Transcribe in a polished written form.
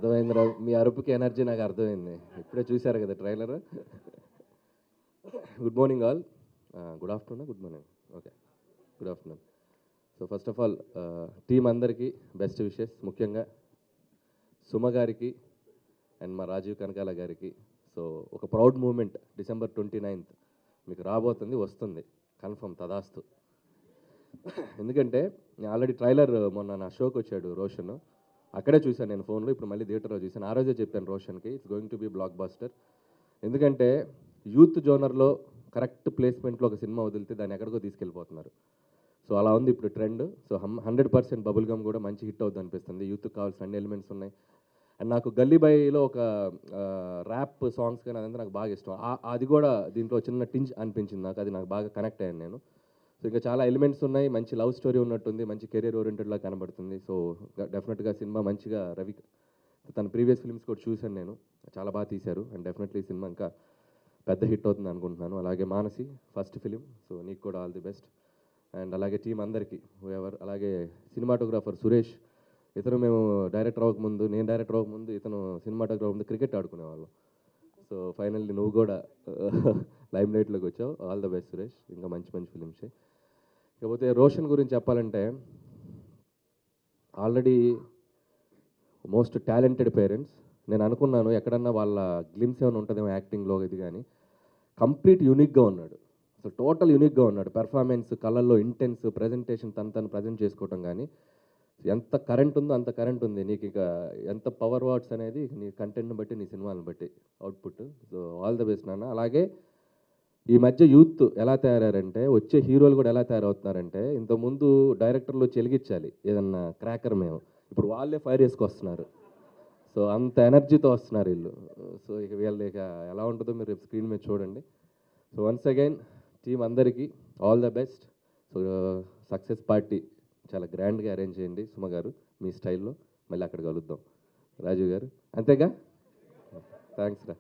అర్థమైందిరా, మీ అరుపుకి energy నాకు అర్థమైంది. ఇప్పుడే చూశారు కదా trailer. Good morning all. Good afternoon, good morning, okay, good afternoon. So first of all team అందరికీ బెస్ట్ విషెస్, ముఖ్యంగా సుమ గారికి అండ్ మా రాజీవ్ కనకాల గారికి. సో ఒక ప్రౌడ్ మూమెంట్ December 29th మీకు రాబోతుంది, వస్తుంది కన్ఫర్మ్, తదాస్తు. ఎందుకంటే నేను ఆల్రెడీ ట్రైలర్ మొన్న నా షోకి వచ్చాడు రోషన్, అక్కడే చూశాను నేను ఫోన్లో, ఇప్పుడు మళ్ళీ థియేటర్లో చూశాను. ఆ రోజే చెప్పాను రోషన్కి, it's going to be blockbuster. ఎందుకంటే యూత్ జోనర్లో కరెక్ట్ ప్లేస్మెంట్లో ఒక సినిమా వదిలితే దాన్ని ఎక్కడికో తీసుకెళ్ళిపోతున్నారు. సో అలా ఉంది ఇప్పుడు ట్రెండ్. సో 100% బబుల్ గమ్ కూడా మంచి హిట్ అవుతుంది అనిపిస్తుంది. యూత్కి కావాల్సిన అన్ని ఎలిమెంట్స్ ఉన్నాయి. అండ్ నాకు గల్లీ బాయ్లో ఒక ర్యాప్ సాంగ్స్ కానీ అదంతా నాకు బాగా ఇష్టం. అది కూడా దీంట్లో చిన్న టింజ్ అనిపించింది నాకు, అది నాకు బాగా కనెక్ట్ అయ్యాను నేను. సో ఇంకా చాలా ఎలిమెంట్స్ ఉన్నాయి, మంచి లవ్ స్టోరీ ఉన్నట్టుంది, మంచి కెరీర్ ఓరియంటెడ్లా కనబడుతుంది. సో డెఫినెట్గా సినిమా మంచిగా రవి తన ప్రీవియస్ ఫిల్మ్స్ కూడా చూశాను నేను, చాలా బాగా తీశారు. అండ్ డెఫినెట్లీ ఈ సినిమా ఇంకా పెద్ద హిట్ అవుతుంది అనుకుంటున్నాను. అలాగే మానసి ఫస్ట్ ఫిలిం, సో నీకు కూడా ఆల్ ది బెస్ట్. అండ్ అలాగే టీం అందరికీ ఎవర్, అలాగే సినిమాటోగ్రాఫర్ సురేష్, ఇతను మేము డైరెక్టర్ అవ్వకముందు, నేను డైరెక్టర్ అవ్వకముందు ఇతను సినిమాటోగ్రాఫర్ ముందు క్రికెట్ ఆడుకునేవాళ్ళం. సో ఫైనల్లీ నువ్వు కూడా లైమ్ లైట్లోకి వచ్చావు, ఆల్ ద బెస్ట్ సురేష్, ఇంకా మంచి మంచి ఫిలిమ్స్. కాకపోతే రోషన్ గురించి చెప్పాలంటే ఆల్రెడీ మోస్ట్ టాలెంటెడ్ పేరెంట్స్. నేను అనుకున్నాను ఎక్కడన్నా వాళ్ళ గ్లిమ్స్ ఏమైనా ఉంటుందేమో యాక్టింగ్లో, ఇది కానీ కంప్లీట్ యూనిక్గా ఉన్నాడు. అసలు టోటల్ యూనిక్గా ఉన్నాడు. పెర్ఫార్మెన్స్, కళల్లో ఇంటెన్స్, ప్రజెంటేషన్, తను ప్రజెంట్ చేసుకోవటం కానీ ఎంత కరెంట్ ఉందో అంత కరెంట్ ఉంది. నీకు ఇక ఎంత పవర్ వాట్స్ అనేది నీ కంటెంట్ని బట్టి, నీ సినిమాలను బట్టి output. So all the best నాన్న. అలాగే ఈ మధ్య యూత్ ఎలా తయారారంటే, వచ్చే హీరోలు కూడా ఎలా తయారవుతున్నారంటే, ఇంతకుముందు డైరెక్టర్లు చెలిగించాలి ఏదన్నా క్రాకర్ మేము, ఇప్పుడు వాళ్ళే ఫైర్ చేసుకొస్తున్నారు. సో అంత ఎనర్జీతో వస్తున్నారు వీళ్ళు. సో ఇక వీళ్ళు ఇక ఎలా ఉంటుందో మీరు రేపు స్క్రీన్ మీద చూడండి. సో వన్స్ అగైన్ టీం అందరికీ all the best. So success party చాలా గ్రాండ్గా అరేంజ్ చేయండి సుమ గారు, మీ స్టైల్లో. మళ్ళీ అక్కడ కలుద్దాం రాజీవ్ గారు, అంతేగా? థ్యాంక్స్ రా.